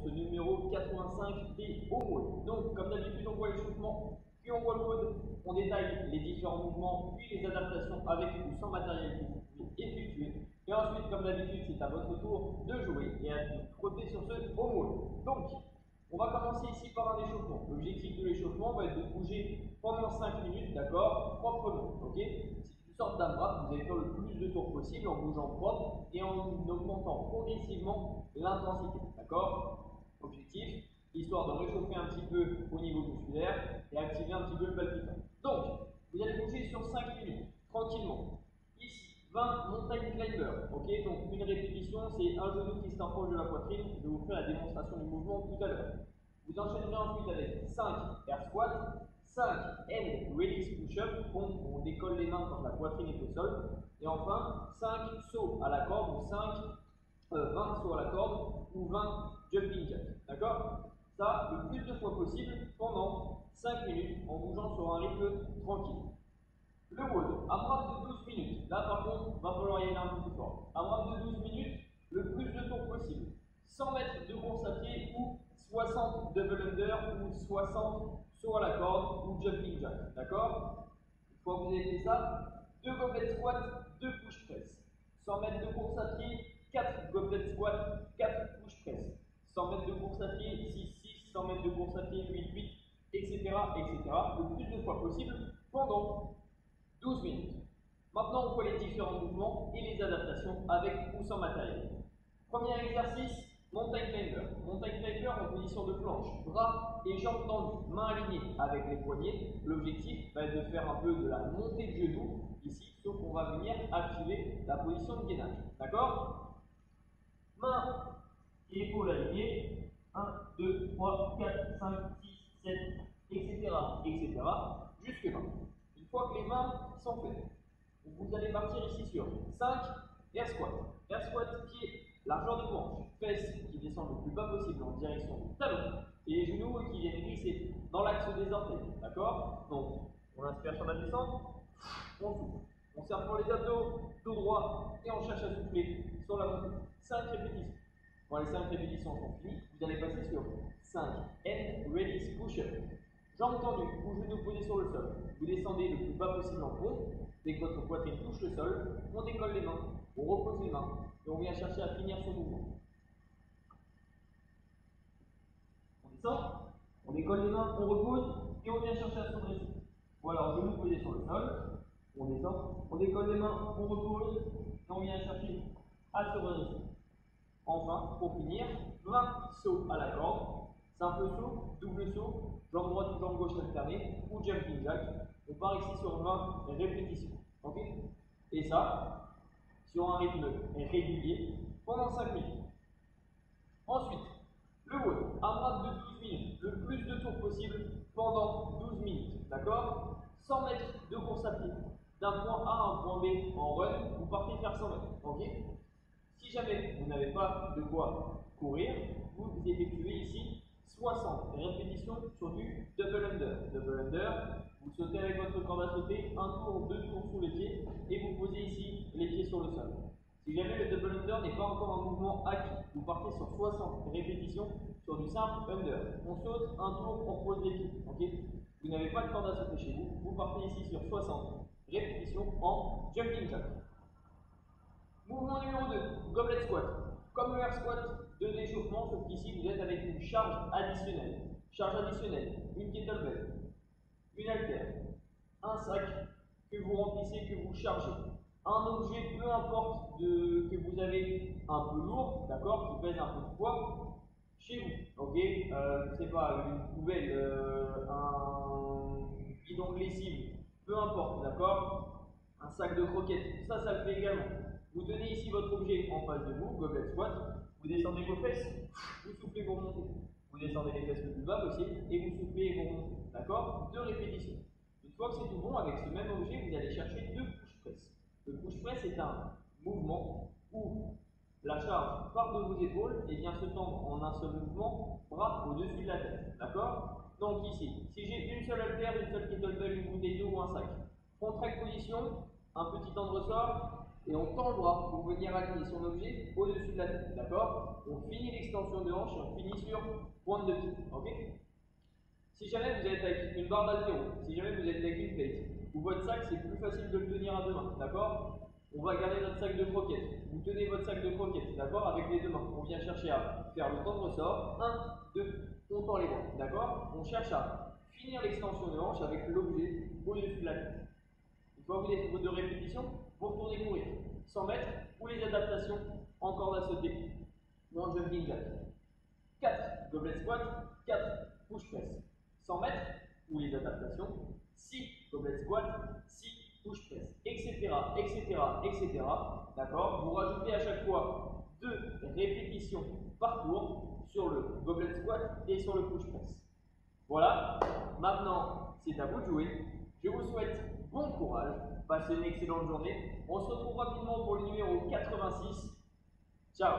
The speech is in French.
pour ce numéro 85 des WOD. Donc, comme d'habitude, on voit l'échauffement, puis on voit le WOD, on détaille les différents mouvements, puis les adaptations avec ou sans matériel que vous pouvez effectuer. Et ensuite, comme d'habitude, c'est à votre tour de jouer et à frotter sur ce WOD. Donc, on va commencer ici par un échauffement. L'objectif de l'échauffement va être de bouger pendant 5 minutes, d'accord, proprement, ok. C'est une sorte d'AMRAP, vous allez faire le plus de tours possible en bougeant propre et en augmentant progressivement l'intensité, d'accord. Objectif, histoire de réchauffer un petit peu au niveau musculaire et activer un petit peu le palpitant. Donc, vous allez bouger sur 5 minutes, tranquillement. Ici, 20 mountain climber, ok. Donc, une répétition, c'est un genou qui se rapproche de la poitrine. Je vais vous faire la démonstration du mouvement tout à l'heure. Vous enchaînerez ensuite avec 5 air squat, 5 end release push-up, on décolle les mains quand la poitrine est au sol, et enfin 5 sauts à la corde, ou 20 sauts à la corde, ou 20 jumping jacks, d'accord. Ça, le plus de fois possible, pendant 5 minutes, en bougeant sur un rythme tranquille. Le WOD, AMRAP de 12 minutes, là par contre, il va falloir y aller un peu plus fort. AMRAP de 12 minutes, le plus de tours possible. 100 mètres de course à pied ou 60 double under ou 60 sauts à la corde ou jumping jack, d'accord. Une fois que vous avez fait ça, 2 goblet squat, 2 push press. 100 mètres de course à pied, 4 goblet squat, 4 push press. 100 mètres de course à pied, 6, 100 mètres de course à pied, 8, etc., etc. Le plus de fois possible pendant 12 minutes. Maintenant, on voit les différents mouvements et les adaptations avec ou sans matériel. Premier exercice, mountain climber. Mountain climber en position de planche, bras et jambes tendues, mains alignées avec les poignets. L'objectif va être de faire un peu de la montée de genou ici, sauf qu'on va venir activer la position de gainage. D'accord? Mains et épaules alignées. 1, 2, 3, 4, 5, 6, 7, etc. etc. jusque 20. Une fois que les mains sont faites, vous allez partir ici sur 5 air squat. Air squat qui est largeur de planche, fesses qui descendent le plus bas possible en direction du talon et les genoux qui viennent glisser dans l'axe des orteils. D'accord? Donc, on inspire sur la descente, on souffle. On serre pour les abdos, dos droit et on cherche à souffler sur la montée. 5 répétitions. Quand les 5 répétitions sont finies, vous allez passer sur 5 end release push-up. Jambes tendues ou genoux posés sur le sol. Vous descendez le plus bas possible en pompe. Dès que votre poitrine touche le sol, on décolle les mains, on repose les mains et on vient chercher à finir ce mouvement. On descend, on décolle les mains, on repose et on vient chercher à se redresser. Ou alors genoux posés sur le sol, on descend, on décolle les mains, on repose et on vient chercher à se redresser. Enfin, pour finir, 20 sauts à la corde. Simple saut, double saut, jambe droite ou jambe gauche alternée, ou jumping jack. On part ici sur 20 répétitions. Ok? Et ça, sur un rythme régulier, pendant 5 minutes. Ensuite, le WOD, AMRAP de 12 minutes, le plus de tours possible pendant 12 minutes. D'accord? 100 mètres de course à pied. D'un point A à un point B en run, vous partez faire 100 mètres. Ok? Si jamais vous n'avez pas de quoi courir, vous effectuez ici 60 répétitions sur du double under. Double under, vous sautez avec votre corde à sauter, un tour, 2 tours sous les pieds, et vous posez ici les pieds sur le sol. Si jamais le double under n'est pas encore un mouvement acquis, vous partez sur 60 répétitions sur du simple under. On saute, un tour, on repose les pieds. Okay? Vous n'avez pas de corde à sauter chez vous, vous partez ici sur 60 répétitions en jumping jack. Mouvement numéro 2, goblet squat. Comme le air squat de l'échauffement, sauf qu'ici vous êtes avec une charge additionnelle. Charge additionnelle, une kettlebell, une haltère, un sac que vous remplissez, que vous chargez. Un objet, peu importe que vous avez un peu lourd, d'accord, qui pèse un peu de poids, chez vous. Ok, je ne sais pas, une poubelle, un bidon de lessive, peu importe, d'accord. Un sac de croquettes, ça le fait également. Vous tenez ici votre objet en face de vous, goblet squat, vous descendez vos fesses, vous soufflez, vous remontez. Vous descendez les fesses le plus bas possible et vous soufflez et vous remontez. D'accord? 2 répétitions. Une fois que c'est tout bon, avec ce même objet, vous allez chercher 2 push press. Le push press est un mouvement où la charge part de vos épaules et vient se tendre en un seul mouvement, bras au-dessus de la tête. D'accord? Donc ici, si j'ai une seule haltère, une seule kettlebell, une bouteille d'eau ou un sac, contract position, un petit temps de ressort, et on tend le bras pour venir aligner son objet au-dessus de la tête. D'accord? On finit l'extension de hanche et on finit sur pointe de pied. Ok? Si jamais vous êtes avec une barre d'haltéro, si jamais vous êtes avec une plate, ou votre sac, c'est plus facile de le tenir à deux mains. D'accord? On va garder notre sac de croquettes. Vous tenez votre sac de croquettes, d'accord? Avec les deux mains. On vient chercher à faire le temps de ressort. 1, 2, on tend les bras. D'accord? On cherche à finir l'extension de hanche avec l'objet au-dessus de la tête. Une fois que vous avez vos 2 répétitions, vous retournez courir. 100 mètres ou les adaptations en corde à sauter ou en jumping jack. 4 goblet squat, 4 push press. 100 mètres ou les adaptations, 6 goblet squat, 6 push press, etc., etc., etc. D'accord? Vous rajoutez à chaque fois 2 répétitions par tour sur le goblet squat et sur le push press. Voilà, maintenant c'est à vous de jouer. Je vous souhaite bon courage, passez une excellente journée. On se retrouve rapidement pour le numéro 86. Ciao!